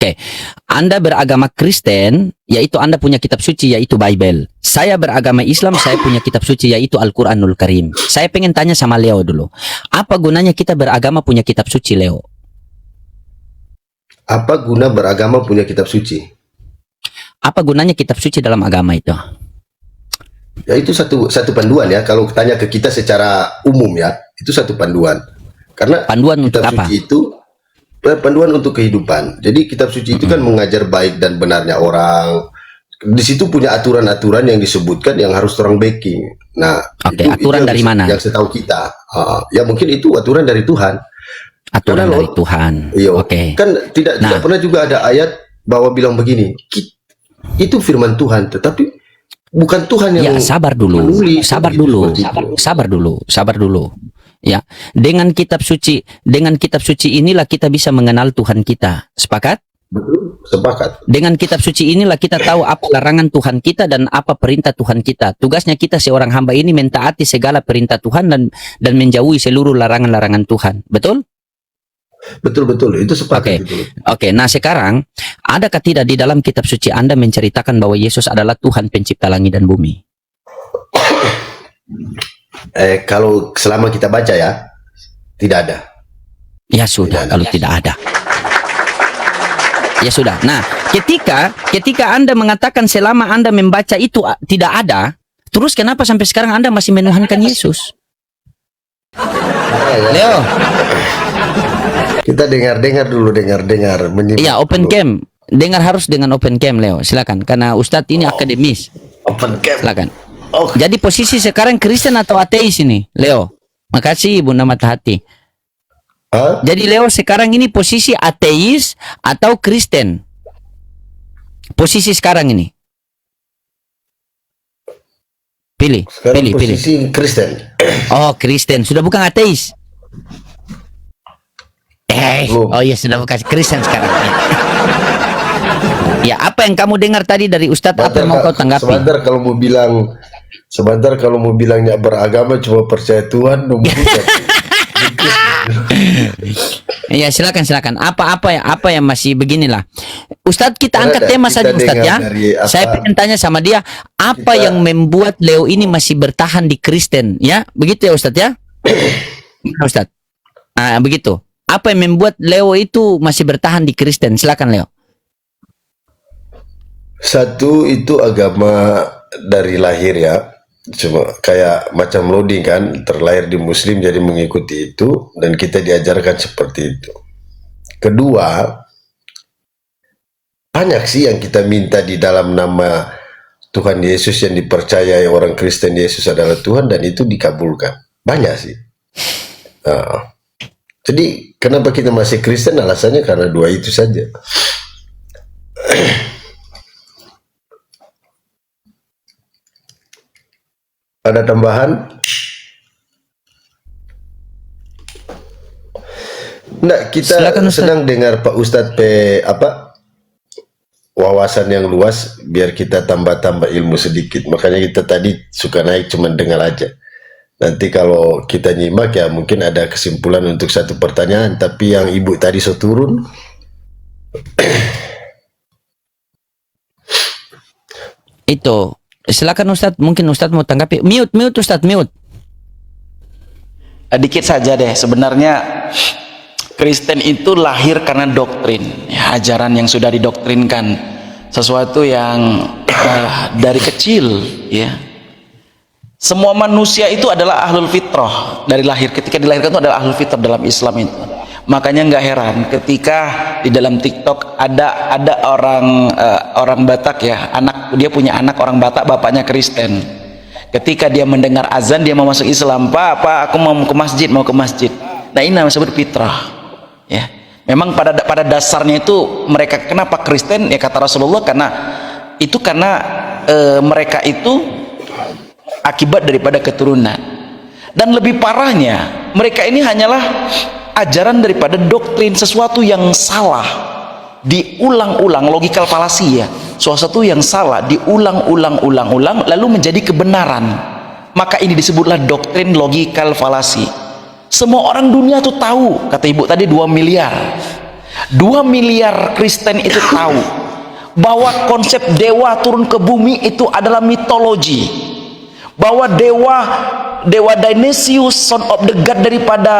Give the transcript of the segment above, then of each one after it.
Oke, Anda beragama Kristen, yaitu Anda punya kitab suci, yaitu Bible. Saya beragama Islam, saya punya kitab suci, yaitu Al-Quranul Karim. Saya pengen tanya sama Leo dulu. Apa gunanya kita beragama punya kitab suci, Leo? Apa guna beragama punya kitab suci? Apa gunanya kitab suci dalam agama itu? Ya itu satu panduan ya. Kalau tanya ke kita secara umum ya, itu satu panduan. Karena Panduan untuk kitab apa? suci itu panduan untuk kehidupan. Jadi kitab suci itu kan mengajar baik dan benarnya orang. Di situ punya aturan-aturan yang disebutkan yang harus orang backing. Nah, Oke, aturan dari mana? Yang setahu kita, ya mungkin itu aturan dari Tuhan. Aturan Karena dari Tuhan. Iya, Oke. kan tidak pernah juga ada ayat bahwa bilang begini. Itu firman Tuhan, tetapi bukan Tuhan yang Ya, sabar dulu. menulis. Sabar Gitu, dulu. seperti itu. Sabar dulu. Ya, dengan kitab suci inilah kita bisa mengenal Tuhan kita. Sepakat? Betul, sepakat. Dengan kitab suci inilah kita tahu apa larangan Tuhan kita dan apa perintah Tuhan kita. Tugasnya kita seorang hamba ini mentaati segala perintah Tuhan dan menjauhi seluruh larangan-larangan Tuhan. Betul? Betul, itu sepakat. Oke. Nah sekarang, adakah tidak di dalam kitab suci Anda menceritakan bahwa Yesus adalah Tuhan pencipta langit dan bumi? Kalau selama kita baca ya, tidak ada. Ya sudah, kalau tidak ada. Ya sudah. Nah, ketika Anda mengatakan selama Anda membaca itu tidak ada, terus kenapa sampai sekarang Anda masih menuhankan Yesus? Leo. Kita dengar dulu. Iya, open cam. Harus dengan open cam, Leo. Silakan. Karena Ustadz ini akademis. Open cam. Silakan. Oh. Jadi posisi sekarang Kristen atau ateis ini, Leo? Makasih Bunda Matahati. Jadi Leo sekarang ini posisi ateis atau Kristen? Posisi sekarang ini. Pilih. Posisi Kristen. Oh, Kristen. Sudah bukan ateis. Oh iya, sudah bukan Kristen sekarang. Ya, apa yang kamu dengar tadi dari Ustadz? Apa yang mau kau tanggapi? Sebentar kalau mau bilangnya beragama cuma percaya Tuhan, Ya silakan. Apa yang masih beginilah. Ustadz, kita angkat tema saja Ustadz ya. Saya pengen tanya sama dia, apa yang membuat Leo ini masih bertahan di Kristen ya? Begitu ya Ustadz ya? Ustadz. Begitu. Apa yang membuat Leo itu masih bertahan di Kristen? Silakan Leo. Satu, itu agama dari lahir ya. Cuma kayak macam loading kan, terlahir di Muslim jadi mengikuti itu dan kita diajarkan seperti itu. Kedua, banyak sih yang kita minta di dalam nama Tuhan Yesus yang dipercayai orang Kristen, Yesus adalah Tuhan, dan itu dikabulkan. Banyak sih. Jadi kenapa kita masih Kristen? Alasannya karena dua itu saja. Ada tambahan? Nah, kita senang dengar Pak Ustadz wawasan yang luas, biar kita tambah-tambah ilmu sedikit. Makanya kita tadi suka naik cuma dengar aja. Nanti kalau kita nyimak ya mungkin ada kesimpulan untuk satu pertanyaan, tapi yang ibu tadi turun. Itu. Silakan Ustadz, mungkin Ustadz mau tanggapi. Mute Ustadz, mute. Dikit saja deh, sebenarnya Kristen itu lahir karena doktrin, ya, ajaran yang sudah didoktrinkan, sesuatu yang dari kecil, ya. Semua manusia itu adalah ahlul fitrah dari lahir. Ketika dilahirkan itu adalah ahlul fitrah dalam Islam itu. Makanya nggak heran ketika di dalam TikTok ada orang Batak ya, dia punya anak orang Batak, bapaknya Kristen. Ketika dia mendengar azan dia mau masuk Islam, Pak, aku mau ke masjid. Nah ini namanya disebut fitrah. Ya, memang pada dasarnya itu mereka kenapa Kristen? Ya kata Rasulullah karena mereka itu akibat daripada keturunan. Dan lebih parahnya, mereka ini hanyalah ajaran daripada doktrin, sesuatu yang salah diulang-ulang, logical fallacy ya, sesuatu yang salah diulang-ulang lalu menjadi kebenaran, maka ini disebutlah doktrin logical fallacy. Semua orang dunia tuh tahu, kata ibu tadi 2 miliar. 2 miliar Kristen itu tahu bahwa konsep dewa turun ke bumi itu adalah mitologi, bahwa dewa Dionysius, son of the god daripada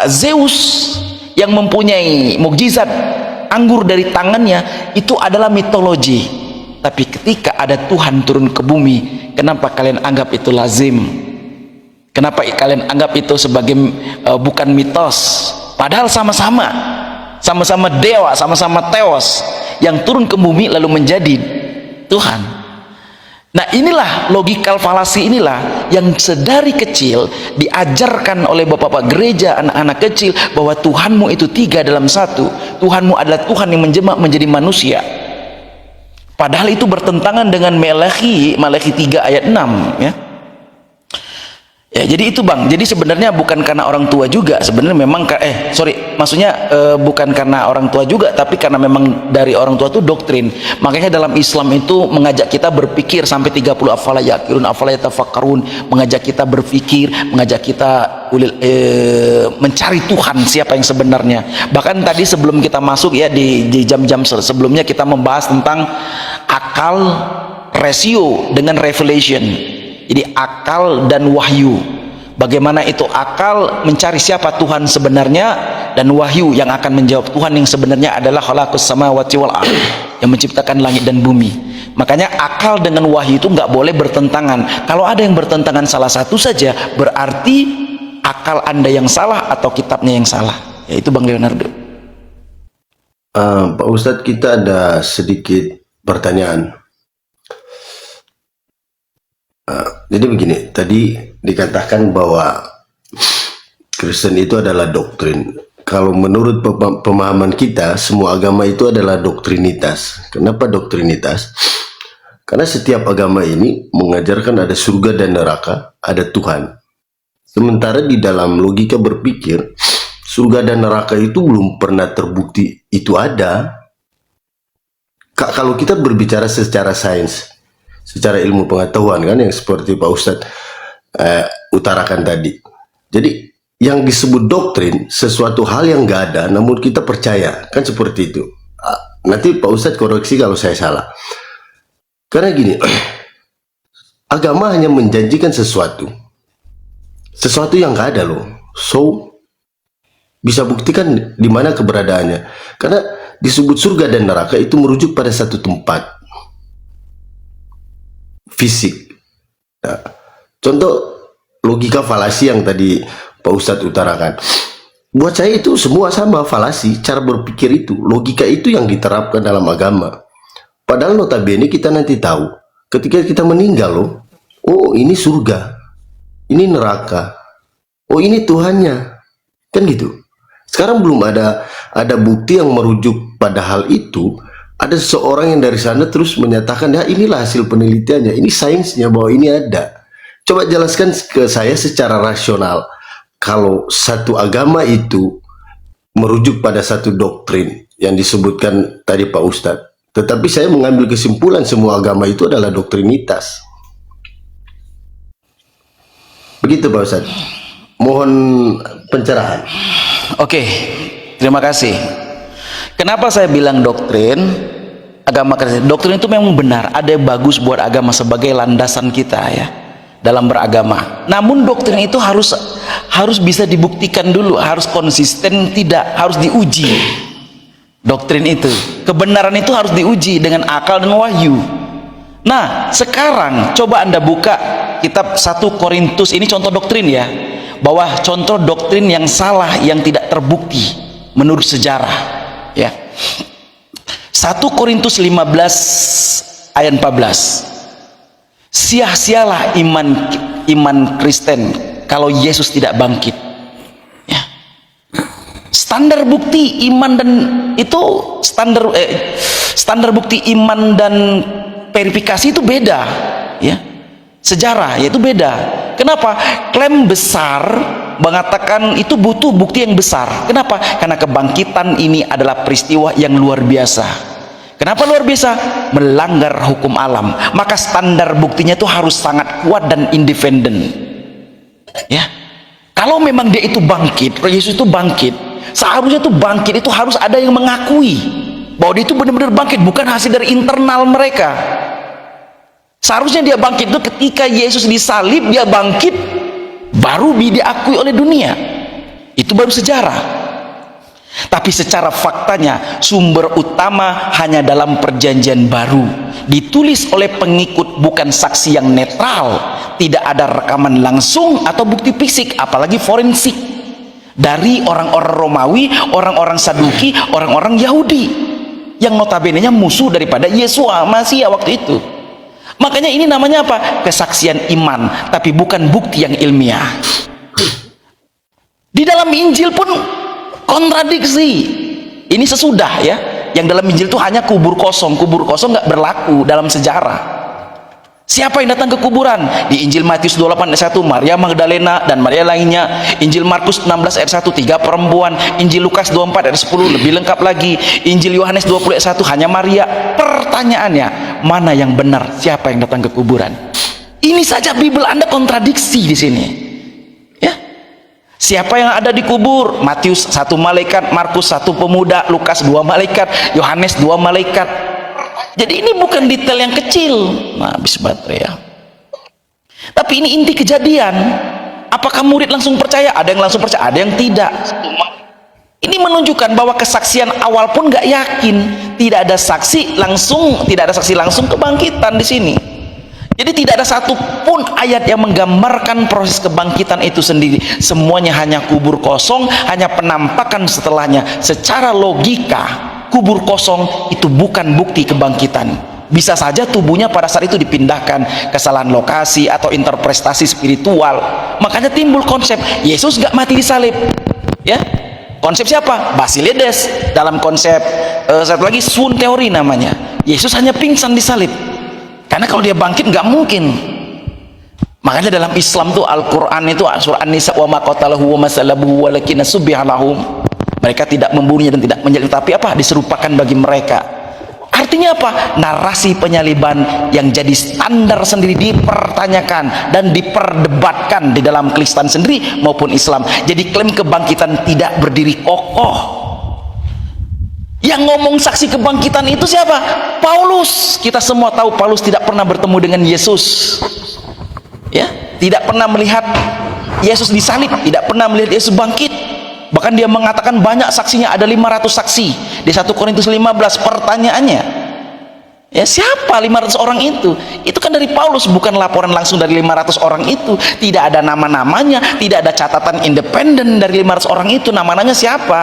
Zeus yang mempunyai mukjizat anggur dari tangannya, itu adalah mitologi. Tapi ketika ada Tuhan turun ke bumi, kenapa kalian anggap itu lazim? Kenapa kalian anggap itu sebagai bukan mitos? Padahal sama-sama dewa, sama-sama teos yang turun ke bumi lalu menjadi Tuhan. Nah, inilah logikal falasi, inilah yang sedari kecil diajarkan oleh bapak-bapak gereja, anak-anak kecil, bahwa Tuhanmu itu 3 dalam 1. Tuhanmu adalah Tuhan yang menjelma menjadi manusia. Padahal itu bertentangan dengan Maleakhi 3 ayat 6, ya. Ya, jadi itu Bang. Jadi sebenarnya bukan karena orang tua juga, sebenarnya memang maksudnya bukan karena orang tua juga, tapi karena memang dari orang tua itu doktrin. Makanya dalam Islam itu mengajak kita berpikir sampai 30 afala yaqilun afala yatafakkarun, mengajak kita berpikir, mengajak kita mencari Tuhan siapa yang sebenarnya. Bahkan tadi sebelum kita masuk ya di jam-jam sebelumnya kita membahas tentang akal ratio dengan revelation. Jadi akal dan wahyu, bagaimana itu akal mencari siapa Tuhan sebenarnya, dan wahyu yang akan menjawab Tuhan yang sebenarnya adalah khalaqus samawati wal ardh, yang menciptakan langit dan bumi. Makanya akal dengan wahyu itu nggak boleh bertentangan. Kalau ada yang bertentangan salah satu saja, berarti akal Anda yang salah atau kitabnya yang salah. Ya, itu Bang Leonardo. Pak Ustadz, kita ada sedikit pertanyaan. Jadi begini, tadi dikatakan bahwa Kristen itu adalah doktrin. Kalau menurut pemahaman kita, semua agama itu adalah doktrinitas. Kenapa doktrinitas? Karena setiap agama ini mengajarkan ada surga dan neraka, ada Tuhan. Sementara di dalam logika berpikir, surga dan neraka itu belum pernah terbukti itu ada. Kalau kita berbicara secara sains, secara ilmu pengetahuan, kan, yang seperti Pak Ustadz utarakan tadi. Jadi yang disebut doktrin sesuatu hal yang nggak ada namun kita percaya, kan seperti itu. Nanti Pak Ustadz koreksi kalau saya salah. Karena gini, agama hanya menjanjikan sesuatu yang nggak ada loh. So bisa buktikan di mana keberadaannya. Karena disebut surga dan neraka itu merujuk pada satu tempat fisik. Nah, contoh logika falasi yang tadi Pak Ustadz utarakan, buat saya itu semua sama falasi. Cara berpikir itu, logika itu yang diterapkan dalam agama. Padahal notabene kita nanti tahu ketika kita meninggal loh, oh ini surga, ini neraka, oh ini Tuhannya, kan gitu. Sekarang belum ada bukti yang merujuk pada hal itu. Ada seseorang yang dari sana terus menyatakan, ya inilah hasil penelitiannya, ini sainsnya bahwa ini ada. Coba jelaskan ke saya secara rasional, kalau satu agama itu merujuk pada satu doktrin yang disebutkan tadi Pak Ustadz, tetapi saya mengambil kesimpulan semua agama itu adalah doktrinitas. Begitu Pak Ustadz. Mohon pencerahan. Oke, terima kasih. Kenapa saya bilang doktrin? Agama Kristen, doktrin itu memang benar, ada yang bagus buat agama sebagai landasan kita ya dalam beragama. Namun doktrin itu harus bisa dibuktikan dulu, harus konsisten, tidak harus diuji. Doktrin itu, kebenaran itu harus diuji dengan akal dan wahyu. Nah, sekarang coba Anda buka kitab 1 Korintus, ini contoh doktrin ya, bahwa contoh doktrin yang salah yang tidak terbukti menurut sejarah. Ya. 1 Korintus 15 ayat 14. Sia-sialah iman Kristen kalau Yesus tidak bangkit. Ya. Standar bukti iman dan itu standar bukti iman dan verifikasi itu beda, ya. Sejarah yaitu beda. Kenapa? Klaim besar mengatakan itu butuh bukti yang besar. Kenapa? Karena kebangkitan ini adalah peristiwa yang luar biasa. Kenapa luar biasa? Melanggar hukum alam. Maka standar buktinya itu harus sangat kuat dan independen. Ya. Kalau memang dia itu bangkit, Yesus itu bangkit, Seharusnya tuh bangkit itu harus ada yang mengakui bahwa dia itu benar-benar bangkit, bukan hasil dari internal mereka. Seharusnya dia bangkit itu ketika Yesus disalib, dia bangkit, baru diakui oleh dunia. Itu baru sejarah. Tapi secara faktanya sumber utama hanya dalam perjanjian baru, ditulis oleh pengikut, bukan saksi yang netral. Tidak ada rekaman langsung atau bukti fisik, apalagi forensik dari orang-orang Romawi, orang-orang Saduki, orang-orang Yahudi yang notabene-nya musuh daripada Yesua Masiya waktu itu. Makanya ini namanya apa? Kesaksian iman, tapi bukan bukti yang ilmiah. Di dalam Injil pun kontradiksi. Ini sesudah ya, yang dalam Injil itu hanya kubur kosong nggak berlaku dalam sejarah. Siapa yang datang ke kuburan? Di Injil Matius 28 ayat 1 Maria Magdalena dan Maria lainnya. Injil Markus 16 ayat 1 3 perempuan. Injil Lukas 24 ayat 10 lebih lengkap lagi. Injil Yohanes 20 ayat 1 hanya Maria. Pertanyaannya, mana yang benar? Siapa yang datang ke kuburan? Ini saja Bible Anda kontradiksi di sini. Ya. Siapa yang ada di kubur? Matius 1 malaikat, Markus 1 pemuda, Lukas 2 malaikat, Yohanes 2 malaikat. Jadi ini bukan detail yang kecil. Nah, habis baterai ya. Tapi ini inti kejadian. Apakah murid langsung percaya? Ada yang langsung percaya, ada yang tidak. Ini menunjukkan bahwa kesaksian awal pun nggak yakin. Tidak ada saksi langsung kebangkitan di sini. Jadi tidak ada satupun ayat yang menggambarkan proses kebangkitan itu sendiri. Semuanya hanya kubur kosong, hanya penampakan setelahnya. Secara logika, kubur kosong itu bukan bukti kebangkitan. Bisa saja tubuhnya pada saat itu dipindahkan, kesalahan lokasi atau interpretasi spiritual. Makanya timbul konsep Yesus gak mati disalib. Ya, konsep siapa? Basilides. Dalam konsep satu lagi swoon teori namanya. Yesus hanya pingsan disalib. Karena kalau dia bangkit nggak mungkin. Makanya dalam Islam tuh Al-Quran itu surah An-Nisa wa ma qatalahu wa ma salabuhu walakin subbiha lahum. Mereka tidak membunuhnya dan tidak menyalib, tapi apa? Diserupakan bagi mereka. Artinya apa? Narasi penyaliban yang jadi standar sendiri dipertanyakan dan diperdebatkan di dalam Kristen sendiri maupun Islam. Jadi klaim kebangkitan tidak berdiri kokoh. Yang ngomong saksi kebangkitan itu siapa? Paulus. Kita semua tahu Paulus tidak pernah bertemu dengan Yesus. Ya, tidak pernah melihat Yesus disalib, tidak pernah melihat Yesus bangkit. Bahkan dia mengatakan banyak saksinya, ada 500 saksi di 1 Korintus 15. Pertanyaannya, ya siapa 500 orang itu? Itu kan dari Paulus, bukan laporan langsung dari 500 orang itu. Tidak ada nama-namanya, tidak ada catatan independen dari 500 orang itu. Nama-namanya siapa?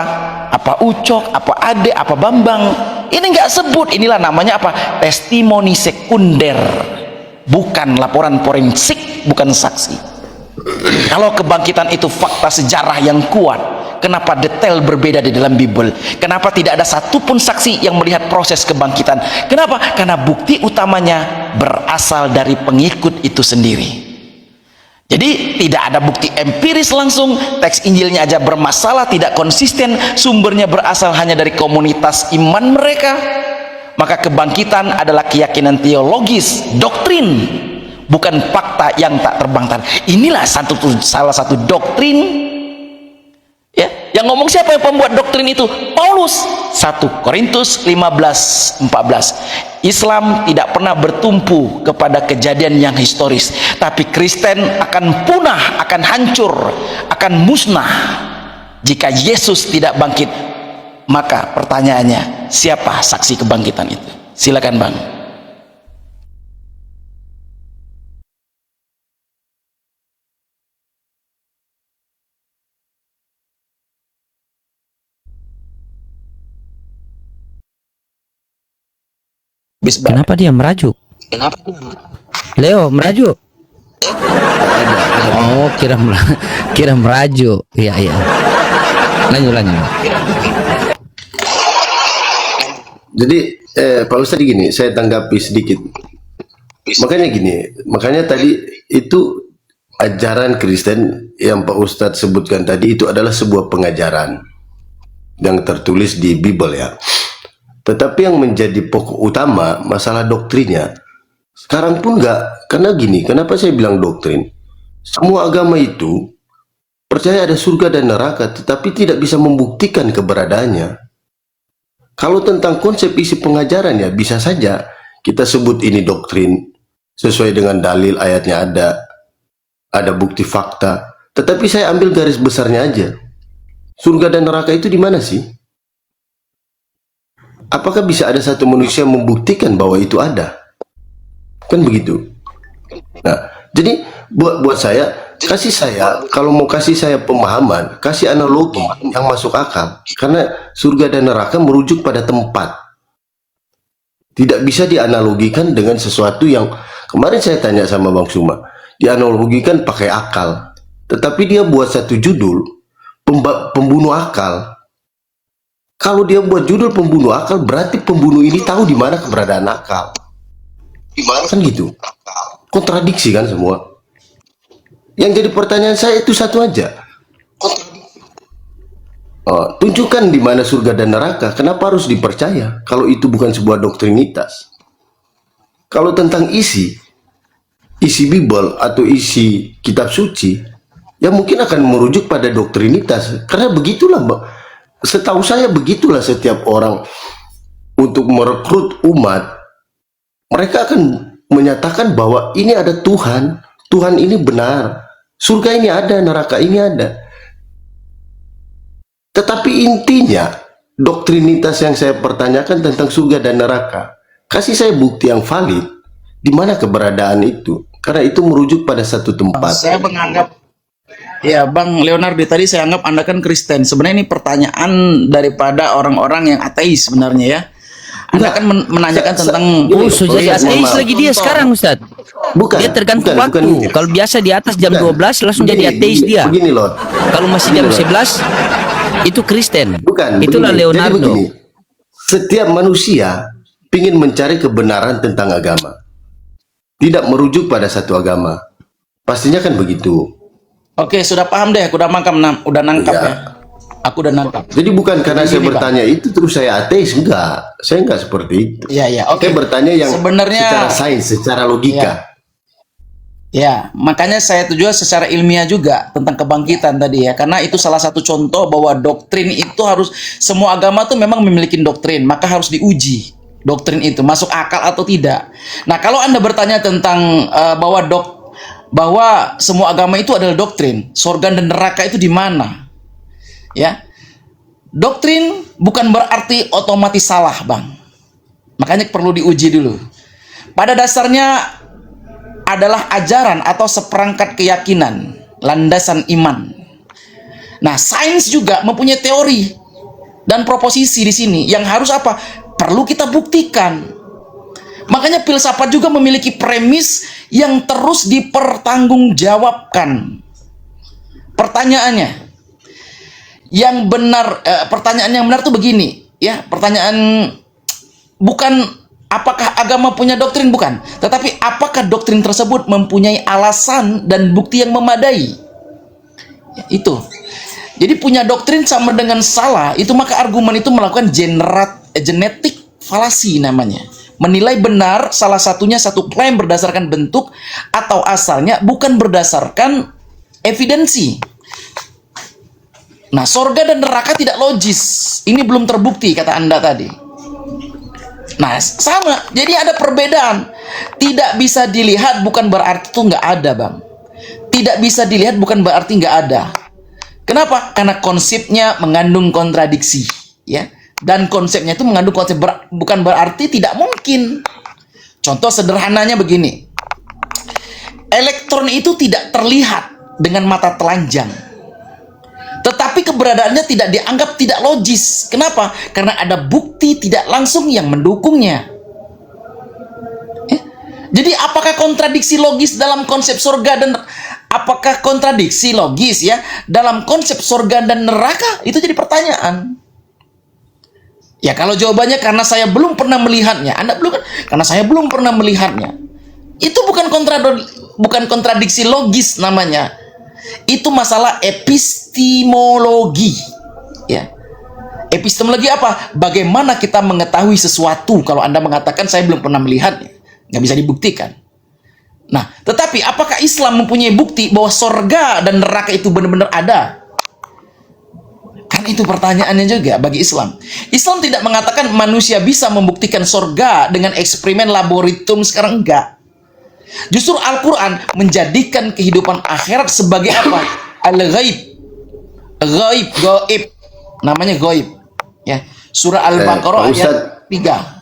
Apa Ucok, apa Ade, apa Bambang? Ini nggak sebut. Inilah namanya apa? Testimoni sekunder, bukan laporan forensik, bukan saksi. Kalau kebangkitan itu fakta sejarah yang kuat, kenapa detail berbeda di dalam Bible? Kenapa tidak ada satupun saksi yang melihat proses kebangkitan? Kenapa? Karena bukti utamanya berasal dari pengikut itu sendiri. Jadi tidak ada bukti empiris langsung. Teks Injilnya aja bermasalah, tidak konsisten, sumbernya berasal hanya dari komunitas iman mereka. Maka kebangkitan adalah keyakinan teologis, doktrin, bukan fakta yang tak terbantahkan. Inilah salah satu doktrin. Ya, yang ngomong siapa yang pembuat doktrin itu? Paulus. 1 Korintus 15:14. Islam tidak pernah bertumpu kepada kejadian yang historis, tapi Kristen akan punah, akan hancur, akan musnah jika Yesus tidak bangkit. Maka pertanyaannya, siapa saksi kebangkitan itu? Silakan Bang. Kenapa dia merajuk? Kenapa? Leo merajuk. Oh, kira merajuk. Iya, iya. Lanjut. Jadi Pak Ustadz gini, saya tanggapi sedikit. Makanya tadi itu ajaran Kristen yang Pak Ustadz sebutkan tadi itu adalah sebuah pengajaran yang tertulis di Bible ya. Tetapi yang menjadi pokok utama masalah doktrinnya sekarang pun enggak. Karena gini, kenapa saya bilang doktrin? Semua agama itu percaya ada surga dan neraka, tetapi tidak bisa membuktikan keberadaannya. Kalau tentang konsep isi pengajaran ya bisa saja kita sebut ini doktrin sesuai dengan dalil ayatnya ada bukti fakta. Tetapi saya ambil garis besarnya aja. Surga dan neraka itu di mana sih? Apakah bisa ada satu manusia membuktikan bahwa itu ada? Kan begitu. Nah, jadi buat saya, kalau mau kasih saya pemahaman, kasih analogi yang masuk akal. Karena surga dan neraka merujuk pada tempat. Tidak bisa dianalogikan dengan sesuatu yang kemarin saya tanya sama Bang Suma, dianalogikan pakai akal. Tetapi dia buat satu judul pembunuh akal. Kalau dia buat judul pembunuh akal, berarti pembunuh ini tahu di mana keberadaan akal. Kan gitu. Kontradiksi kan semua. Yang jadi pertanyaan saya itu satu aja. Tunjukkan di mana surga dan neraka. Kenapa harus dipercaya kalau itu bukan sebuah doktrinitas? Kalau tentang isi Bible atau isi kitab suci, ya mungkin akan merujuk pada doktrinitas. Karena begitulah, setahu saya begitulah setiap orang untuk merekrut umat, mereka akan menyatakan bahwa ini ada Tuhan, Tuhan ini benar, surga ini ada, neraka ini ada. Tetapi intinya, doktrinitas yang saya pertanyakan tentang surga dan neraka, kasih saya bukti yang valid, di mana keberadaan itu. Karena itu merujuk pada satu tempat. Saya menganggap, ya Bang Leonardo, tadi saya anggap Anda kan Kristen. Sebenarnya ini pertanyaan daripada orang-orang yang ateis sebenarnya ya. Anda kan menanyakan tentang sudah jadi ateis lagi dia sekarang, Ustaz. Bukan. Dia tergantung waktu. Kalau biasa di atas jam 12 langsung jadi ateis dia. Begini loh. Kalau masih jam 11 itu Kristen. Bukan. Itulah begini. Leonardo. Jadi begini, setiap manusia ingin mencari kebenaran tentang agama. Tidak merujuk pada satu agama. Pastinya kan begitu. Oke, sudah paham deh, aku udah nangkap Ya. ya. Aku udah nangkap. Jadi bukan karena Jadi saya gini, bertanya itu terus saya ateis, enggak. Saya enggak seperti itu. Iya, iya. Oke. Saya bertanya yang Sebenarnya secara sains, secara logika. ya, makanya saya tujuan secara ilmiah juga tentang kebangkitan tadi ya. Karena itu salah satu contoh bahwa doktrin itu harus, semua agama tuh memang memiliki doktrin, maka harus diuji doktrin itu masuk akal atau tidak. Nah, kalau Anda bertanya tentang bahwa semua agama itu adalah doktrin, surga dan neraka itu di mana? Ya. Doktrin bukan berarti otomatis salah, Bang. Makanya perlu diuji dulu. Pada dasarnya adalah ajaran atau seperangkat keyakinan, landasan iman. Nah, sains juga mempunyai teori dan proposisi di sini yang harus apa? Perlu kita buktikan. Makanya filsafat juga memiliki premis yang terus dipertanggungjawabkan. Pertanyaannya, yang benar, pertanyaan yang benar tuh begini, ya. Pertanyaan bukan apakah agama punya doktrin, bukan, tetapi apakah doktrin tersebut mempunyai alasan dan bukti yang memadai. Ya, itu. Jadi punya doktrin sama dengan salah, itu maka argumen itu melakukan genetik falasi namanya. Menilai benar salah satunya satu klaim berdasarkan bentuk atau asalnya bukan berdasarkan evidensi. Nah, sorga dan neraka tidak logis. Ini belum terbukti, kata Anda tadi. Nah, sama. Jadi ada perbedaan. Tidak bisa dilihat bukan berarti itu nggak ada, Bang. Tidak bisa dilihat bukan berarti nggak ada. Kenapa? Karena konsepnya mengandung kontradiksi. Ya. Dan konsepnya itu mengandung konsep bukan berarti tidak mungkin. Contoh sederhananya begini. Elektron itu tidak terlihat dengan mata telanjang. Tetapi keberadaannya tidak dianggap tidak logis. Kenapa? Karena ada bukti tidak langsung yang mendukungnya. Jadi apakah kontradiksi logis dalam konsep surga dan apakah kontradiksi logis ya dalam konsep surga dan neraka? Itu jadi pertanyaan. Ya kalau jawabannya karena saya belum pernah melihatnya, Anda belum kan? Karena saya belum pernah melihatnya. Itu bukan kontradiksi logis namanya. Itu masalah epistemologi. Ya. Epistemologi apa? Bagaimana kita mengetahui sesuatu kalau Anda mengatakan saya belum pernah melihatnya. Nggak bisa dibuktikan. Nah, tetapi apakah Islam mempunyai bukti bahwa sorga dan neraka itu benar-benar ada? Kan itu pertanyaannya juga bagi Islam. Islam tidak mengatakan manusia bisa membuktikan sorga dengan eksperimen laboratorium sekarang, enggak. Justru Al-Quran menjadikan kehidupan akhirat sebagai apa? Al-ghaib. Gaib. Namanya gaib. Ya. Surah Al-Baqarah ayat 3.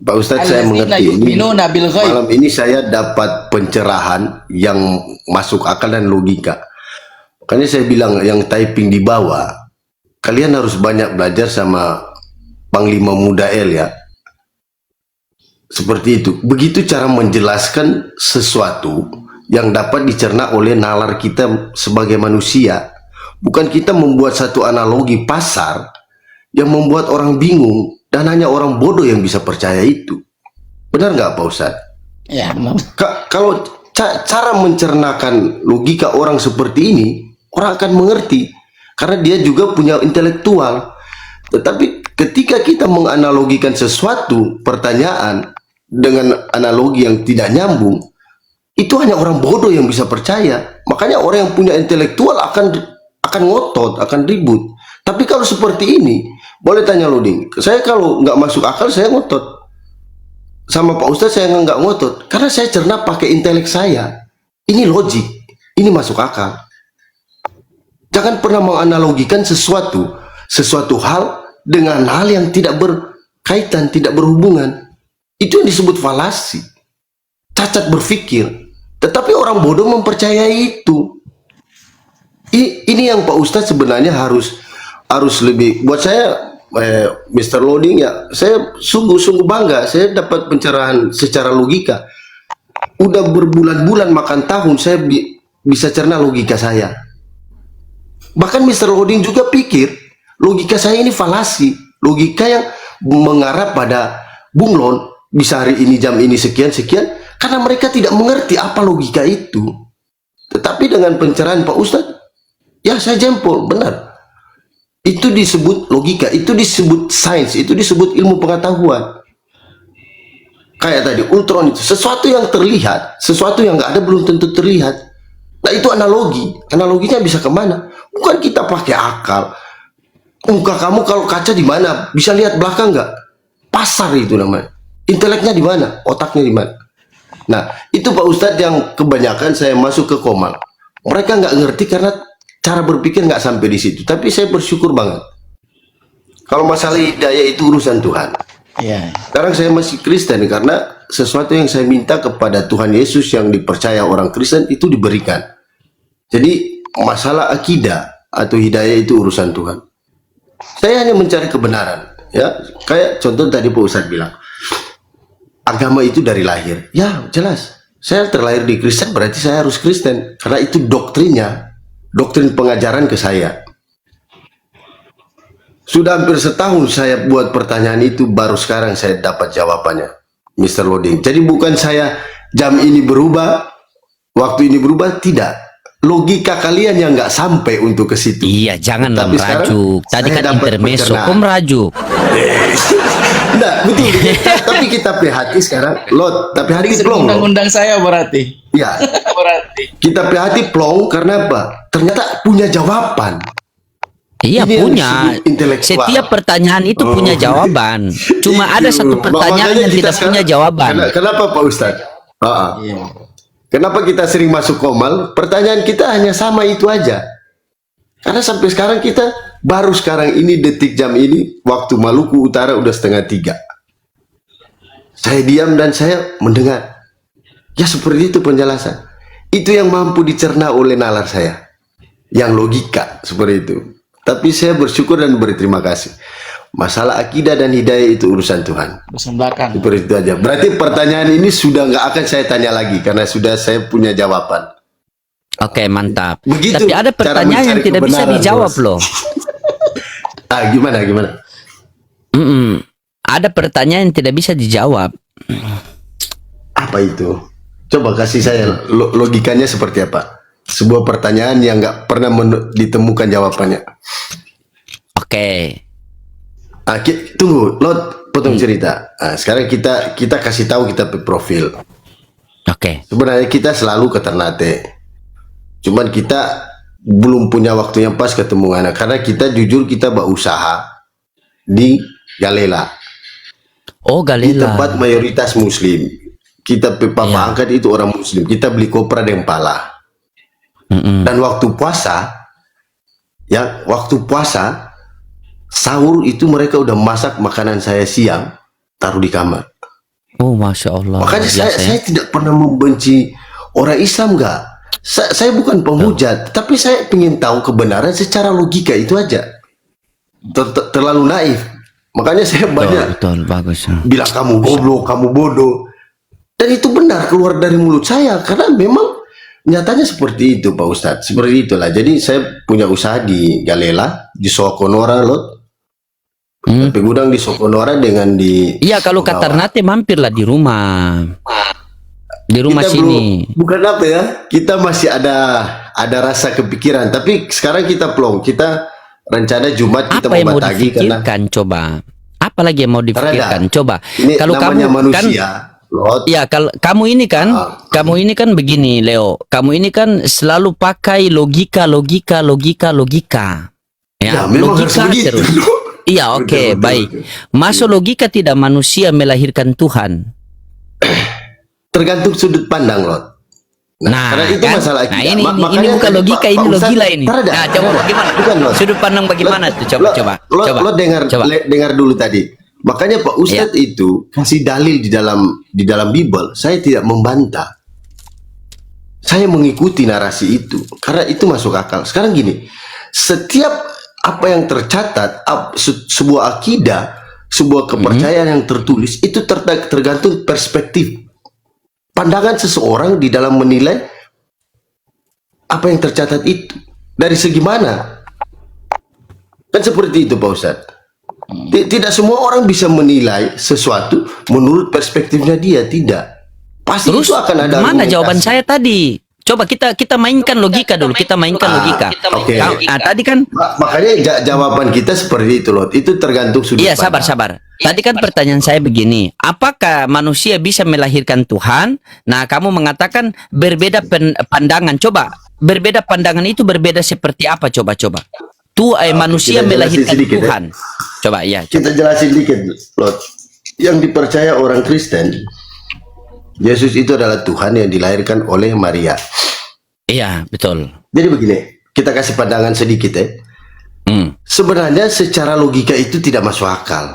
Pak Ustadz, saya mengerti ini. Malam ini saya dapat pencerahan yang masuk akal dan logika. Makanya saya bilang yang typing di bawah, kalian harus banyak belajar sama Panglima Muda L ya. Seperti itu. Begitu cara menjelaskan sesuatu yang dapat dicerna oleh nalar kita sebagai manusia. Bukan kita membuat satu analogi pasar yang membuat orang bingung. Dan hanya orang bodoh yang bisa percaya itu. Benar nggak Pak Ustadz? Ya, benar. Kalau cara mencernakan logika orang seperti ini, orang akan mengerti. Karena dia juga punya intelektual. Tetapi ketika kita menganalogikan sesuatu, pertanyaan, dengan analogi yang tidak nyambung, itu hanya orang bodoh yang bisa percaya. Makanya orang yang punya intelektual akan ngotot, akan ribut. Tapi kalau seperti ini, boleh tanya Loding, saya kalau nggak masuk akal saya ngotot. Sama Pak Ustadz saya nggak ngotot, karena saya cerna pakai intelek saya. Ini logik, ini masuk akal. Jangan pernah menganalogikan sesuatu hal dengan hal yang tidak berkaitan, tidak berhubungan. Itu yang disebut falasi, cacat berpikir. Tetapi orang bodoh mempercayai itu. Ini yang Pak Ustadz sebenarnya harus lebih, buat saya Mr. Loading ya, saya sungguh-sungguh bangga saya dapat pencerahan secara logika. Udah berbulan-bulan makan tahun saya bisa cerna logika saya. Bahkan Mr. Loading juga pikir logika saya ini falasi, logika yang mengarah pada bunglon, bisa hari ini jam ini sekian karena mereka tidak mengerti apa logika itu. Tetapi dengan pencerahan Pak Ustadz, ya saya jempol, benar. Itu disebut logika, itu disebut sains, itu disebut ilmu pengetahuan. Kayak tadi ultron itu sesuatu yang terlihat, sesuatu yang nggak ada belum tentu terlihat. Nah itu analogi, analoginya bisa kemana? Bukan kita pakai akal. Muka kamu kalau kaca di mana? Bisa lihat belakang nggak? Pasar itu namanya. Inteleknya di mana? Otaknya di mana? Nah itu Pak Ustadz yang kebanyakan saya masuk ke Komal. Mereka nggak ngerti karena cara berpikir nggak sampai di situ. Tapi saya bersyukur banget. Kalau masalah hidayah itu urusan Tuhan. Ya. Sekarang saya masih Kristen karena sesuatu yang saya minta kepada Tuhan Yesus yang dipercaya orang Kristen itu diberikan. Jadi masalah akidah atau hidayah itu urusan Tuhan. Saya hanya mencari kebenaran. Ya, kayak contoh tadi Pak Ustadz bilang, agama itu dari lahir. Ya jelas. Saya terlahir di Kristen berarti saya harus Kristen karena itu doktrinnya. Doktrin pengajaran ke saya. Sudah hampir setahun saya buat pertanyaan itu, baru sekarang saya dapat jawabannya, Mr. Loading. Jadi bukan saya jam ini berubah, waktu ini berubah, tidak. Logika kalian yang nggak sampai untuk ke situ. Iya, janganlah merajuk. Tadi kan intermezzo, kok merajuk? Enggak, betul. Tapi kita PHT sekarang, Lot. Tapi hari ini plong. Undang-undang saya berarti. Ya. Berarti. Kita PHT plong karena apa? Ternyata punya jawaban. Iya, ini punya. Setiap pertanyaan itu punya jawaban. Cuma ada satu pertanyaan yang tidak punya jawaban. Kenapa Pak Ustadz? Iya. Kenapa kita sering masuk Komal? Pertanyaan kita hanya sama itu aja. Karena sampai sekarang kita baru sekarang ini detik jam ini waktu Maluku Utara udah 2:30. Saya diam dan saya mendengar. Ya seperti itu penjelasan. Itu yang mampu dicerna oleh nalar saya. Yang logika seperti itu. Tapi saya bersyukur dan berterima kasih. Masalah akidah dan hidayah itu urusan Tuhan. Urusan belakang. Seperti itu aja. Berarti pertanyaan ini sudah nggak akan saya tanya lagi karena sudah saya punya jawaban. Oke, mantap. Begitu. Tapi ada pertanyaan yang tidak bisa dijawab loh. Gimana? Ada pertanyaan yang tidak bisa dijawab. Apa itu? Coba kasih saya logikanya seperti apa? Sebuah pertanyaan yang nggak pernah ditemukan jawabannya. Oke. Tunggu, Lot potong cerita. Sekarang kita kasih tahu kita profil. Oke. Sebenarnya kita selalu ke Ternate. Cuman kita belum punya waktu yang pas ketemu anak. Karena kita jujur kita berusaha di Galela. Oh, Di Galela. tempat mayoritas muslim. Kita papa Iya. angkat itu orang muslim. Kita beli kopra dan pala. Mm-mm. Dan waktu puasa, ya waktu puasa, sahur itu mereka udah masak makanan saya siang, taruh di kamar. Oh, Masya Allah. Makanya Luar biasa, saya tidak pernah membenci orang Islam, enggak. Saya bukan penghujat, tapi saya ingin tahu kebenaran secara logika itu aja. Terlalu naif. Makanya saya banyak Betul, bagus. bilang kamu goblok, kamu bodoh. Dan itu benar keluar dari mulut saya karena memang nyatanya seperti itu Pak Ustadz. Seperti itulah. Jadi saya punya usaha di Galela, di Sokonora Lot. Gudang di Sokonora dengan di Iya, kalau ke Ternate mampirlah di rumah. Di rumah kita sini. bukan apa ya, kita masih ada rasa kepikiran, tapi sekarang kita plong, kita rencana Jumat kita Apa yang mau batagi karena difikirkan coba? Apa lagi yang mau difikirkan? Coba. ini Kalau kamu namanya kan manusia, Lot. ya kalau kamu ini kan begini Leo. Kamu ini kan selalu pakai logika. Ya, memang harus logika begitu. terus. Iya, oke, Betul, baik. betul. Masuk logika tidak manusia melahirkan Tuhan. Tergantung sudut pandang, Lot. Nah, karena itu kan? masalah Nah, akidah. ini Makanya bukan tadi logika, Pak ini Ustadz, logila ini. terada, Nah, coba bagaimana? Bukan, Lot. Sudut pandang bagaimana tuh? Coba. Lo dengar Coba. dengar dulu tadi. Makanya Pak Ustadz itu kasih dalil di dalam Bible, saya tidak membantah. Saya mengikuti narasi itu karena itu masuk akal. Sekarang gini, setiap apa yang tercatat, sebuah akidah, sebuah kepercayaan yang tertulis itu tergantung perspektif pandangan seseorang di dalam menilai apa yang tercatat itu dari segi mana. Kan seperti itu Pak Ustadz. Tidak semua orang bisa menilai sesuatu menurut perspektifnya dia, tidak. Pasti Terus itu akan ada mana argumentasi. jawaban saya tadi? Coba kita mainkan logika dulu. Kita mainkan logika. Oke. Tadi kan Makanya jawaban kita seperti itu loh. Itu tergantung sudut iya, pandang. sabar. Tadi kan pertanyaan saya begini, apakah manusia bisa melahirkan Tuhan? Nah, kamu mengatakan berbeda pandangan. Coba, berbeda pandangan itu berbeda seperti apa? Coba. Manusia kita jelasin melahirkan sedikit, ya. Tuhan. Coba, ya. Kita jelasin dikit, Lot. Yang dipercaya orang Kristen, Yesus itu adalah Tuhan yang dilahirkan oleh Maria. Iya, betul. Jadi begini, kita kasih pandangan sedikit ya. Sebenarnya secara logika itu tidak masuk akal.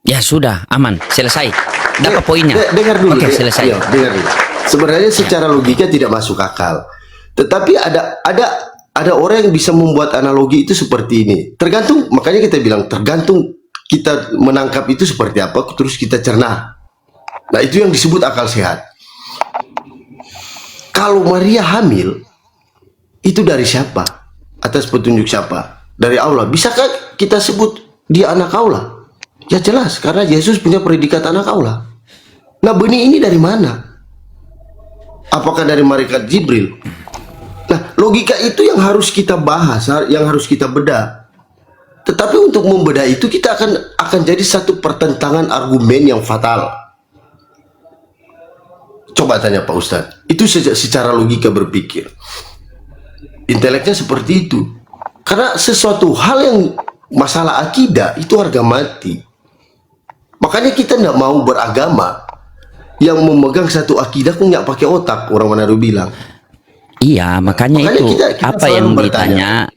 Ya sudah, aman, selesai. Dapat poinnya. Dengar dulu. Oke, selesai. Iya, dengar dulu. Sebenarnya secara logika tidak masuk akal. Tetapi ada orang yang bisa membuat analogi itu seperti ini. Tergantung, makanya kita bilang tergantung kita menangkap itu seperti apa, terus kita cerna. Nah, itu yang disebut akal sehat. Kalau Maria hamil, itu dari siapa? Atas petunjuk siapa? Dari Allah. Bisakah kita sebut dia anak Allah? Ya jelas, karena Yesus punya predikat anak Allah. Nah, benih ini dari mana? Apakah dari malaikat Jibril? Nah, logika itu yang harus kita bahas, yang harus kita bedah. Tetapi untuk membedah itu kita akan jadi satu pertentangan argumen yang fatal. Coba tanya Pak Ustadz, itu secara logika berpikir. Inteleknya seperti itu. Karena sesuatu hal yang masalah akidah itu harga mati. Makanya kita tidak mau beragama yang memegang satu akidah kok nggak pakai otak, orang Manado bilang. Iya, makanya itu kita apa selalu yang bertanya. ditanya.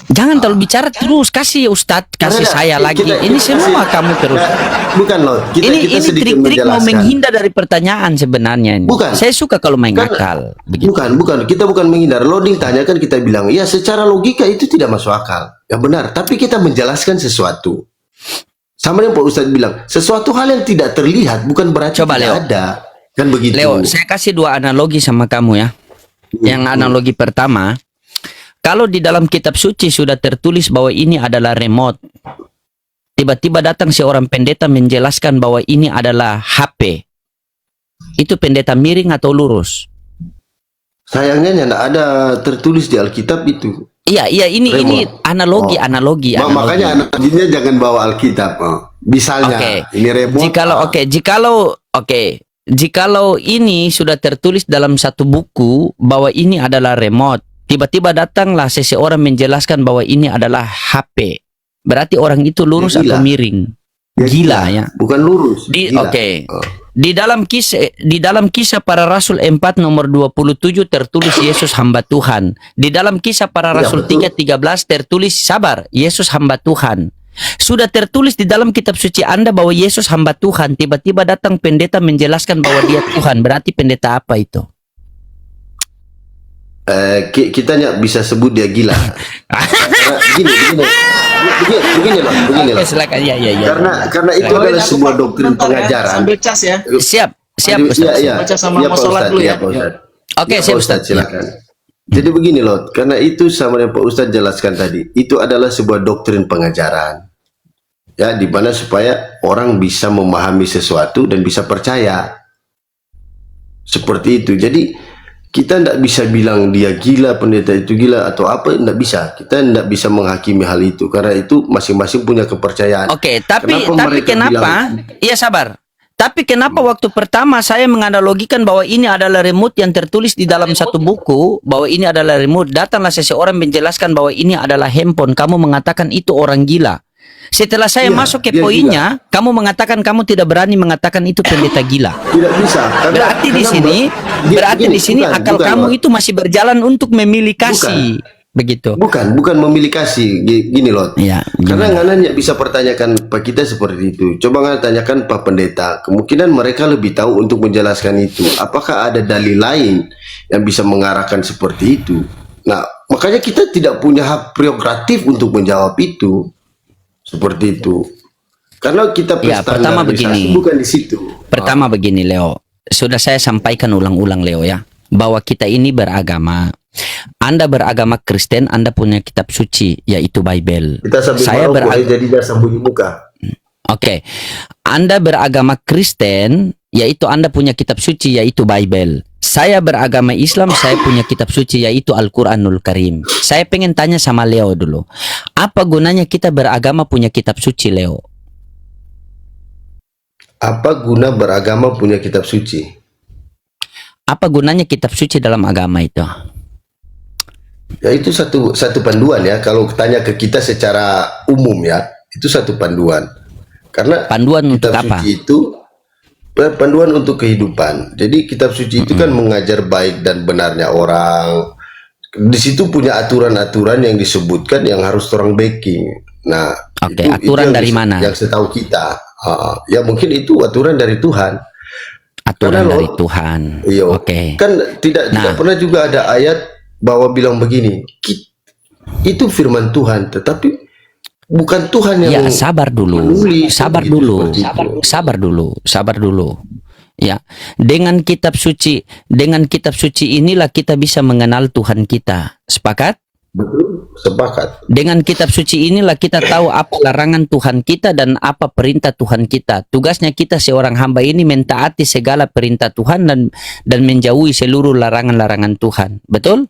Jangan terlalu bicara terus, kasih Ustadz, kasih saya lagi. Ini semua kamu terus. Bukan loh, Ini sedikit trik-trik mau menjelaskan. menghindar dari pertanyaan sebenarnya. Ini. Bukan. Saya suka kalau main Kan- akal. Begitu. Bukan. Kita bukan menghindar. Loading tanya kan kita bilang, ya secara logika itu tidak masuk akal. Ya benar, tapi kita menjelaskan sesuatu. Sama yang Pak Ustadz bilang, sesuatu hal yang tidak terlihat bukan berarti Coba, tidak Leo. ada. Kan begitu. Leo, saya kasih dua analogi sama kamu ya. Yang analogi pertama, kalau di dalam kitab suci sudah tertulis bahwa ini adalah remote, tiba-tiba datang seorang pendeta menjelaskan bahwa ini adalah HP. Itu pendeta miring atau lurus? Sayangnya tidak ada tertulis di Alkitab itu. Iya, ini Remote. analogi. Makanya analoginya jangan bawa Alkitab. Misalnya, Oke. ini remote. Jikalau jikalau ini sudah tertulis dalam satu buku bahwa ini adalah remote, tiba-tiba datanglah seseorang menjelaskan bahwa ini adalah HP, berarti orang itu lurus Ya, gila. atau miring? Ya, Gila ya. Bukan lurus. Gila. Oke. Oh. Di dalam kisah para rasul 4 nomor 27 tertulis Yesus hamba Tuhan. Di dalam kisah para Ya, rasul betul. 3:13 tertulis sabar, Yesus hamba Tuhan. Sudah tertulis di dalam kitab suci Anda bahwa Yesus hamba Tuhan. Tiba-tiba datang pendeta menjelaskan bahwa dia Tuhan. Berarti pendeta apa itu? Kita nggak bisa sebut dia gila. Karena begini loh. Silakan. Ya. Karena itu adalah sebuah doktrin pengajaran. Sambil cas ya. Siap, Ustaz. Iya. Baca sama Iya, mau Pak sholat Ustadz, dulu iya, ya. Pak Ustadz. Oke, Iya, siap, Pak Ustadz, silakan. Jadi begini loh, karena itu sama yang Pak Ustadz jelaskan tadi, itu adalah sebuah doktrin pengajaran. Ya, di mana supaya orang bisa memahami sesuatu dan bisa percaya. Seperti itu. Jadi kita tidak bisa bilang dia gila, pendeta itu gila atau apa, tidak bisa. Kita tidak bisa menghakimi hal itu karena itu masing-masing punya kepercayaan. Oke, tapi mereka kenapa? bilang- Iya, sabar. Tapi kenapa waktu pertama saya menganalogikan bahwa ini adalah remote yang tertulis di dalam satu buku, bahwa ini adalah remote, datanglah seseorang menjelaskan bahwa ini adalah handphone, kamu mengatakan itu orang gila. Setelah saya Iya, masuk ke dia poinnya, kamu mengatakan kamu tidak berani mengatakan itu pendeta gila. Tidak bisa. Berarti di sini akal kamu itu masih berjalan untuk memilih kasih. Begitu. Bukan memilih kasih. Gini loh. Iya, Karena nggak bisa pertanyakan Pak kita seperti itu. Coba nggak tanyakan Pak Pendeta. Kemungkinan mereka lebih tahu untuk menjelaskan itu. Apakah ada dalil lain yang bisa mengarahkan seperti itu? Nah, makanya kita tidak punya hak prerogatif untuk menjawab itu. Seperti itu. Karena kita Ya, pertama begini. bukan di situ. Pertama begini, Leo. Sudah saya sampaikan ulang-ulang, Leo, ya, bahwa kita ini beragama. Anda beragama Kristen, Anda punya kitab suci, yaitu Bible. Kita sambil Saya jadi dia sembunyi muka. Oke. Anda beragama Kristen, yaitu Anda punya kitab suci, yaitu Bible. Saya beragama Islam, saya punya kitab suci, yaitu Al-Quranul Karim. Saya pengen tanya sama Leo dulu. Apa gunanya kita beragama punya kitab suci, Leo? Apa guna beragama punya kitab suci? Apa gunanya kitab suci dalam agama itu? Ya itu satu panduan ya. Kalau tanya ke kita secara umum ya, itu satu panduan. Karena Panduan untuk kitab apa? suci itu panduan untuk kehidupan. Jadi kitab suci itu kan mengajar baik dan benarnya orang. Di situ punya aturan-aturan yang disebutkan yang harus orang backing. Nah, Oke, itu aturan yang dari mana? Yang setahu kita, ya mungkin itu aturan dari Tuhan. Aturan Karena dari lo- Tuhan. Iya. Oke. Kan tidak Nah. pernah juga ada ayat bahwa bilang begini, itu firman Tuhan, tetapi bukan Tuhan Ya, yang sabar dulu. menulis, Sabar gitu, dulu. seperti itu. Sabar dulu. Ya, dengan kitab suci inilah kita bisa mengenal Tuhan kita. Sepakat? Betul, sepakat. Dengan kitab suci inilah kita tahu apa larangan Tuhan kita dan apa perintah Tuhan kita. Tugasnya kita seorang hamba ini mentaati segala perintah Tuhan dan menjauhi seluruh larangan-larangan Tuhan. Betul?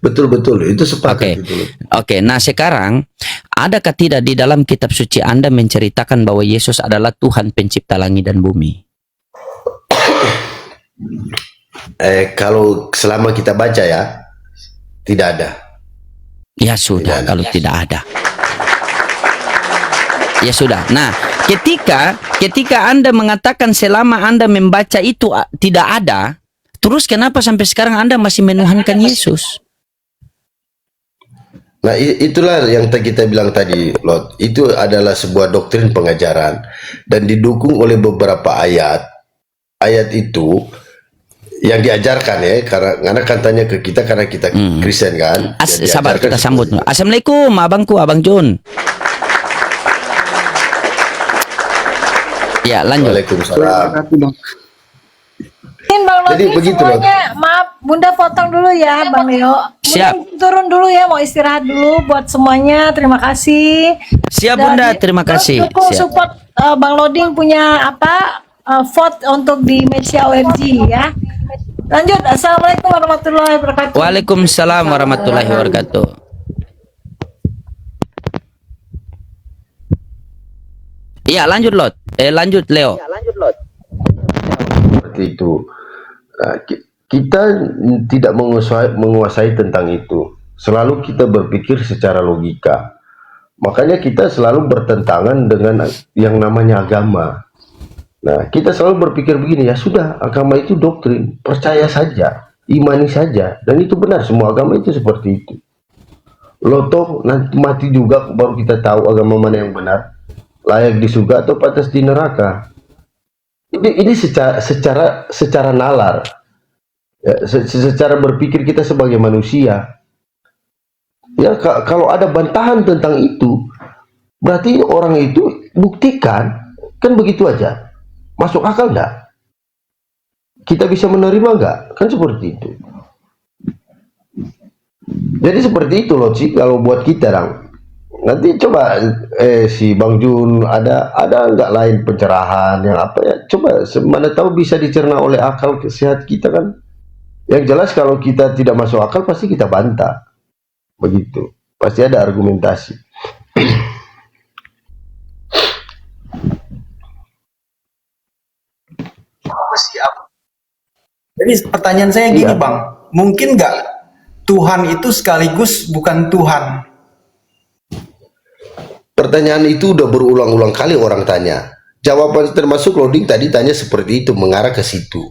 Betul, itu sepakat. Oke. Gitu loh. Oke, nah sekarang adakah tidak di dalam kitab suci Anda menceritakan bahwa Yesus adalah Tuhan pencipta langit dan bumi? Kalau selama kita baca ya, tidak ada. Ya sudah, Tidak ada. kalau tidak ada. Ya sudah. Nah, ketika Anda mengatakan selama Anda membaca itu tidak ada, terus kenapa sampai sekarang Anda masih menuhankan Yesus? Nah, itulah yang kita bilang tadi, Lot. Itu adalah sebuah doktrin pengajaran dan didukung oleh beberapa ayat. Ayat itu yang diajarkan ya, karena kan tanya ke kita karena kita Kristen kan. Yang Sabar, diajarkan kita sambut. seperti itu. Assalamualaikum, abangku, Abang Jun. Ya, lanjut. Waalaikumsalam. Bang Jadi Lodi begitu, semuanya. Maaf, Bunda potong dulu ya, Bang Leo. Bunda Siap. turun dulu ya, mau istirahat dulu buat semuanya. Terima kasih. Siap, Dan Bunda, terima terus kasih. dukung Siap. support Bang Loding punya apa? Vote untuk di Media OMG ya. Lanjut. Assalamualaikum warahmatullahi wabarakatuh. Waalaikumsalam warahmatullahi wabarakatuh. Iya, lanjut Lot. Lanjut Leo. seperti itu. Nah, kita tidak menguasai tentang itu. Selalu kita berpikir secara logika. Makanya kita selalu bertentangan dengan yang namanya agama. Nah, kita selalu berpikir begini, ya sudah, agama itu doktrin, percaya saja, imani saja, dan itu benar, semua agama itu seperti itu. Loh, nanti mati juga baru kita tahu agama mana yang benar, layak di surga atau pantas di neraka. Ini secara nalar, ya, secara berpikir kita sebagai manusia. Ya, kalau ada bantahan tentang itu, berarti orang itu buktikan, kan begitu aja. Masuk akal enggak? Kita bisa menerima enggak? Kan seperti itu. Jadi seperti itu loh sih kalau buat kita, Rang. Nanti coba si Bang Jun ada enggak lain pencerahan yang apa ya? Coba mana tahu bisa dicerna oleh akal sehat kita kan. Yang jelas kalau kita tidak masuk akal pasti kita bantah. Begitu. Pasti ada argumentasi. Apa sih apa? Jadi pertanyaan saya gini, Iya. Bang. Mungkin nggak Tuhan itu sekaligus bukan Tuhan? Pertanyaan itu udah berulang-ulang kali orang tanya. Jawaban termasuk loading tadi tanya seperti itu, mengarah ke situ.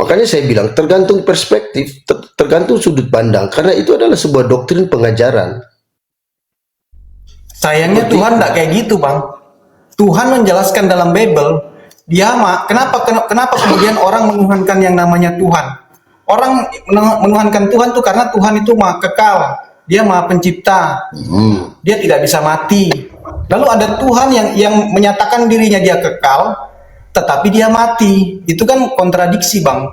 Makanya saya bilang tergantung perspektif, tergantung sudut pandang, karena itu adalah sebuah doktrin pengajaran. Sayangnya Tuhan nggak kayak gitu, Bang. Tuhan menjelaskan dalam Bible, kenapa kemudian orang menuhankan yang namanya Tuhan? Orang menuhankan Tuhan tuh karena Tuhan itu maha kekal, dia maha pencipta, dia tidak bisa mati. Lalu ada Tuhan yang menyatakan dirinya dia kekal, tetapi dia mati. Itu kan kontradiksi, Bang.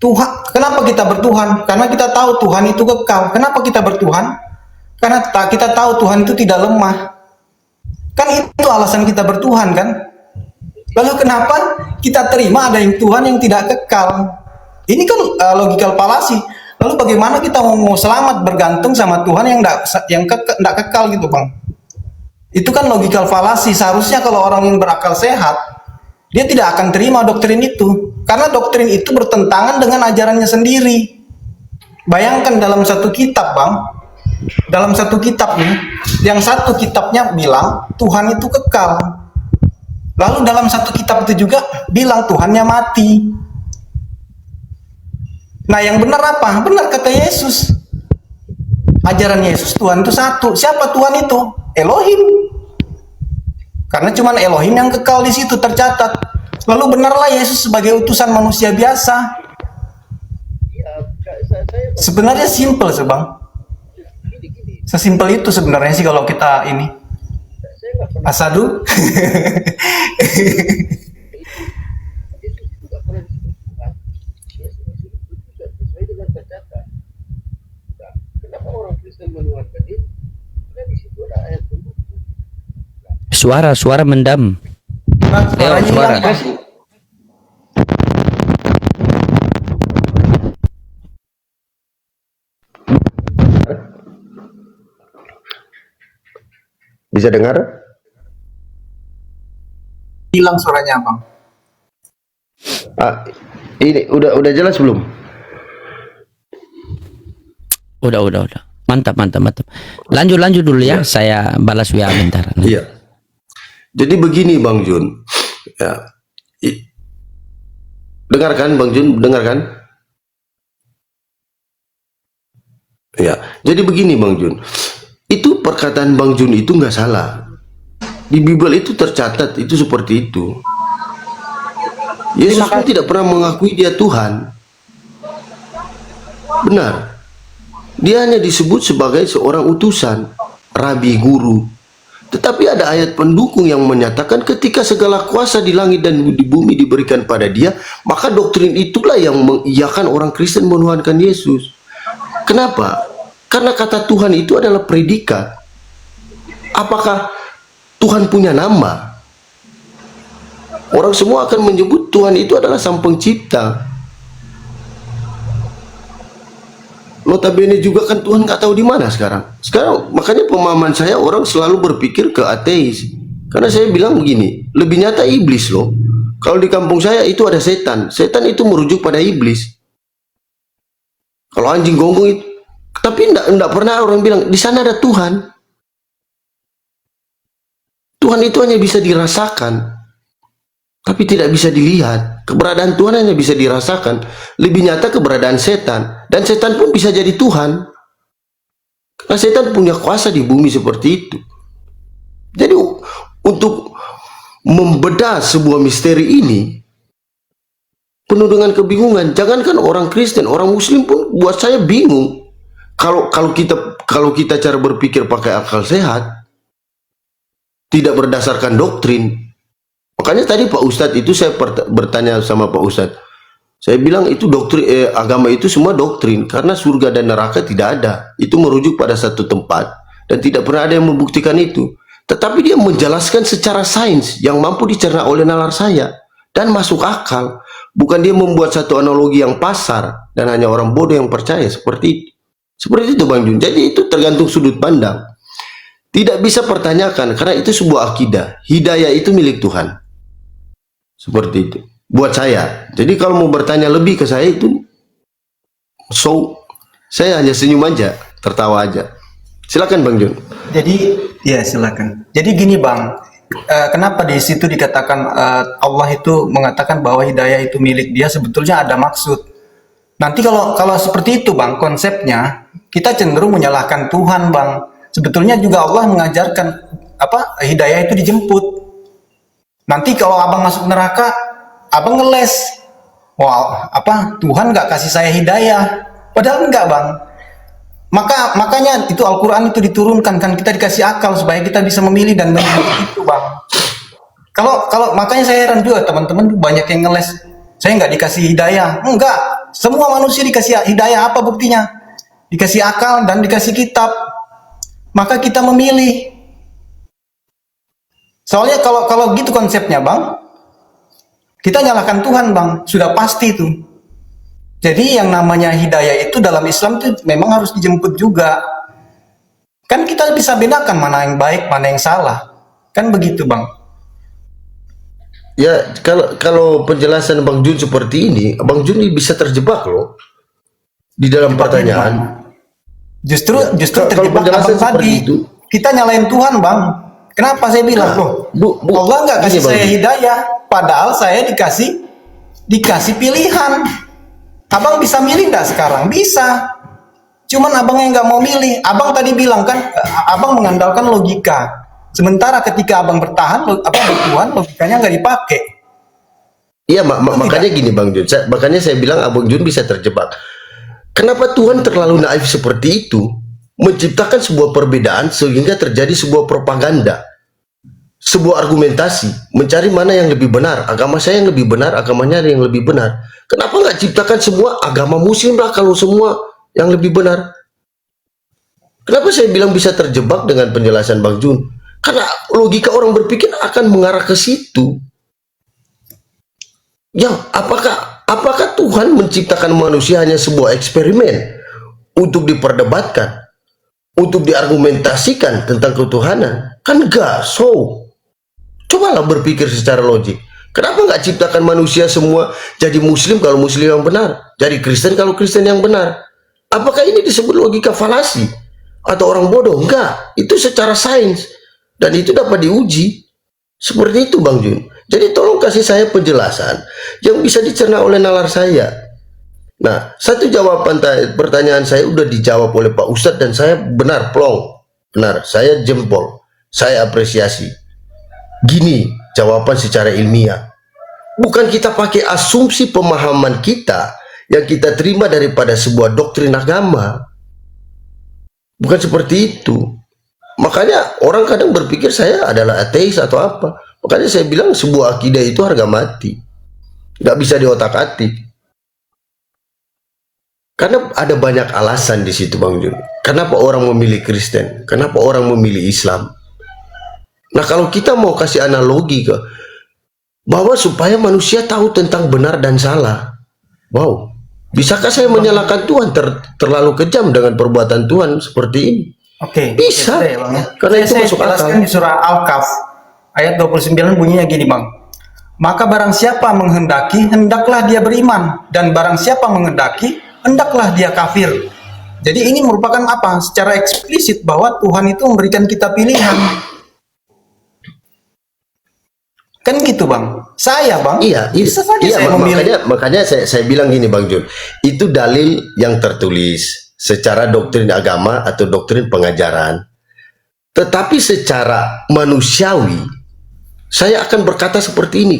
Tuhan, kenapa kita bertuhan? Karena kita tahu Tuhan itu kekal. Kenapa kita bertuhan? Karena kita tahu Tuhan itu tidak lemah. Kan itu alasan kita bertuhan kan? Lalu kenapa kita terima ada yang Tuhan yang tidak kekal? Ini kan logical fallacy. Lalu bagaimana kita mau selamat bergantung sama Tuhan yang tidak kekal gitu, Bang? Itu kan logical fallacy. Seharusnya kalau orang yang berakal sehat, dia tidak akan terima doktrin itu. Karena doktrin itu bertentangan dengan ajarannya sendiri. Bayangkan dalam satu kitab, Bang. Dalam satu kitab nih, yang satu kitabnya bilang Tuhan itu kekal. Lalu dalam satu kitab itu juga bilang Tuhannya mati. Nah, yang benar apa? Benar kata Yesus. Ajaran Yesus, Tuhan itu satu. Siapa Tuhan itu? Elohim. Karena cuman Elohim yang kekal di situ tercatat. Lalu benarlah Yesus sebagai utusan manusia biasa. Sebenarnya simple sih, Bang. Sesimpel itu sebenarnya sih kalau kita ini. Asadu. Suara mendam. Suaranya suara. hilang, Bang. Bisa dengar? Hilang suaranya, Bang. Ini udah jelas belum? Udah. Mantap. Lanjut dulu ya. Saya balas WA bentar. Iya. Jadi begini Bang Jun. Ya. Dengarkan Bang Jun, dengarkan. Ya. Jadi begini Bang Jun. Itu perkataan Bang Jun itu nggak salah. Di Bible itu tercatat itu seperti itu. Yesus pun tidak pernah mengakui dia Tuhan. Benar. Dia hanya disebut sebagai seorang utusan, rabi, guru. Tetapi ada ayat pendukung yang menyatakan ketika segala kuasa di langit dan di bumi diberikan pada dia, maka doktrin itulah yang mengiyakan orang Kristen menuhankan Yesus. Kenapa? Karena kata Tuhan itu adalah predikat. Apakah Tuhan punya nama? Orang semua akan menyebut Tuhan itu adalah Sang Pencipta. Notabene juga kan Tuhan nggak tahu di mana sekarang. Sekarang makanya pemahaman saya orang selalu berpikir ke ateis. Karena saya bilang begini, lebih nyata iblis loh. Kalau di kampung saya itu ada setan. Setan itu merujuk pada iblis. Kalau anjing gonggong itu, tapi enggak pernah orang bilang di sana ada Tuhan. Tuhan itu hanya bisa dirasakan, tapi tidak bisa dilihat. Keberadaan Tuhan hanya bisa dirasakan. Lebih nyata keberadaan setan. Dan setan pun bisa jadi Tuhan. Karena setan punya kuasa di bumi seperti itu. Jadi untuk membedah sebuah misteri ini penuh dengan kebingungan. Jangankan orang Kristen, orang Muslim pun buat saya bingung. Kalau kita cara berpikir pakai akal sehat, tidak berdasarkan doktrin. Makanya tadi Pak Ustadz itu saya bertanya sama Pak Ustadz. Saya bilang itu doktrin, agama itu semua doktrin, karena surga dan neraka tidak ada. Itu merujuk pada satu tempat dan tidak pernah ada yang membuktikan itu. Tetapi dia menjelaskan secara sains yang mampu dicerna oleh nalar saya dan masuk akal. Bukan dia membuat satu analogi yang pasar dan hanya orang bodoh yang percaya seperti itu. Seperti itu Bang Jun. Jadi itu tergantung sudut pandang. Tidak bisa pertanyakan karena itu sebuah akidah. Hidayah itu milik Tuhan. Seperti itu. Buat saya. Jadi kalau mau bertanya lebih ke saya itu, saya hanya senyum aja, tertawa aja. Silakan Bang Jun. Jadi ya silakan. Jadi gini Bang, kenapa di situ dikatakan Allah itu mengatakan bahwa hidayah itu milik Dia, sebetulnya ada maksud. Nanti kalau seperti itu Bang konsepnya, kita cenderung menyalahkan Tuhan Bang. Sebetulnya juga Allah mengajarkan hidayah itu dijemput. Nanti kalau abang masuk neraka, abang ngeles. Wah, Tuhan nggak kasih saya hidayah. Padahal enggak Bang. Makanya itu Al-Quran itu diturunkan kan, kita dikasih akal supaya kita bisa memilih dan memilih itu Bang. Kalau makanya saya heran juga teman-teman banyak yang ngeles. Saya nggak dikasih hidayah. Enggak, semua manusia dikasih hidayah. Apa buktinya? Dikasih akal dan dikasih kitab. Maka kita memilih. Soalnya kalau gitu konsepnya Bang, kita nyalahkan Tuhan Bang, sudah pasti itu. Jadi yang namanya hidayah itu dalam Islam itu memang harus dijemput juga. Kan kita bisa bedakan mana yang baik, mana yang salah. Kan begitu Bang. Ya, kalau penjelasan Bang Jun seperti ini, Bang Jun bisa terjebak loh di dalam pertanyaan. Justru kalau terjebak penjelasan Abang tadi. itu, kita nyalain Tuhan Bang. Kenapa saya bilang Allah nggak kasih saya hidayah, padahal saya dikasih pilihan. Abang bisa milih nggak sekarang? Bisa. Cuman abang yang nggak mau milih. Abang tadi bilang kan, abang mengandalkan logika. Sementara ketika abang bertahan, bertuhan, logikanya nggak dipakai. Iya, makanya gini Bang Jun. Makanya saya bilang Abang Jun bisa terjebak. Kenapa Tuhan terlalu naif seperti itu? Menciptakan sebuah perbedaan sehingga terjadi sebuah propaganda. Sebuah argumentasi. Mencari mana yang lebih benar. Agama saya yang lebih benar, agamanya yang lebih benar. Kenapa nggak ciptakan semua agama muslim lah kalau semua yang lebih benar? Kenapa saya bilang bisa terjebak dengan penjelasan Bang Jun? Karena logika orang berpikir akan mengarah ke situ. Ya, apakah Tuhan menciptakan manusia hanya sebuah eksperimen untuk diperdebatkan, untuk diargumentasikan tentang ketuhanan? Kan enggak. Cobalah berpikir secara logik. Kenapa nggak ciptakan manusia semua jadi muslim kalau muslim yang benar, jadi Kristen kalau Kristen yang benar? Apakah ini disebut logika falasi atau orang bodoh? Enggak, itu secara sains dan itu dapat diuji. Seperti itu Bang Jun. Jadi tolong kasih saya penjelasan yang bisa dicerna oleh nalar saya. Nah, satu jawaban pertanyaan saya udah dijawab oleh Pak Ustadz dan saya benar plong, benar, saya jempol, saya apresiasi. Gini jawaban secara ilmiah. Bukan kita pakai asumsi pemahaman kita yang kita terima daripada sebuah doktrin agama. Bukan seperti itu. Makanya orang kadang berpikir saya adalah ateis atau apa. Makanya saya bilang sebuah akidah itu harga mati. Nggak bisa diotak-atik. Karena ada banyak alasan di situ Bang Jun. Kenapa orang memilih Kristen? Kenapa orang memilih Islam? Nah kalau kita mau kasih analogi ke bahwa supaya manusia tahu tentang benar dan salah. Wow, bisakah saya menyalahkan Tuhan terlalu kejam dengan perbuatan Tuhan seperti ini? Oke, bisa. Ya, Karena itu saya masuk akal. Di surah Al-Kahf ayat 29 bunyinya gini Bang. Maka barang siapa menghendaki, hendaklah dia beriman. Dan barang siapa menghendaki, hendaklah dia kafir. Jadi ini merupakan apa? Secara eksplisit bahwa Tuhan itu memberikan kita pilihan. Kan gitu Bang. Saya Bang, Iya, bisa saja iya, saya memilih. makanya saya bilang gini Bang Jun, itu dalil yang tertulis secara doktrin agama atau doktrin pengajaran. Tetapi secara manusiawi, saya akan berkata seperti ini.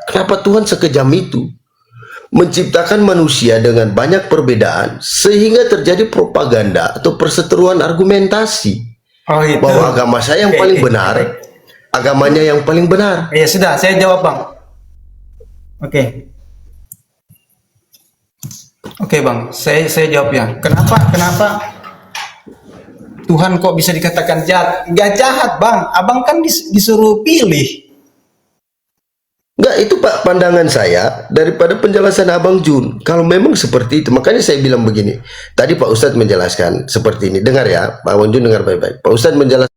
Kenapa Tuhan sekejam itu menciptakan manusia dengan banyak perbedaan sehingga terjadi propaganda atau perseteruan argumentasi Oh itu. bahwa agama saya yang Oke, paling oke, benar, oke. agamanya yang paling benar. Ya sudah, saya jawab Bang. Oke. Oke Bang, saya jawab ya. Kenapa Tuhan kok bisa dikatakan jahat? Gak jahat Bang, Abang kan disuruh pilih. Enggak, itu Pak pandangan saya daripada penjelasan Abang Jun. Kalau memang seperti itu, makanya saya bilang begini. Tadi Pak Ustadz menjelaskan seperti ini. Dengar ya, Pak Abang Jun dengar baik-baik. Pak Ustadz menjelaskan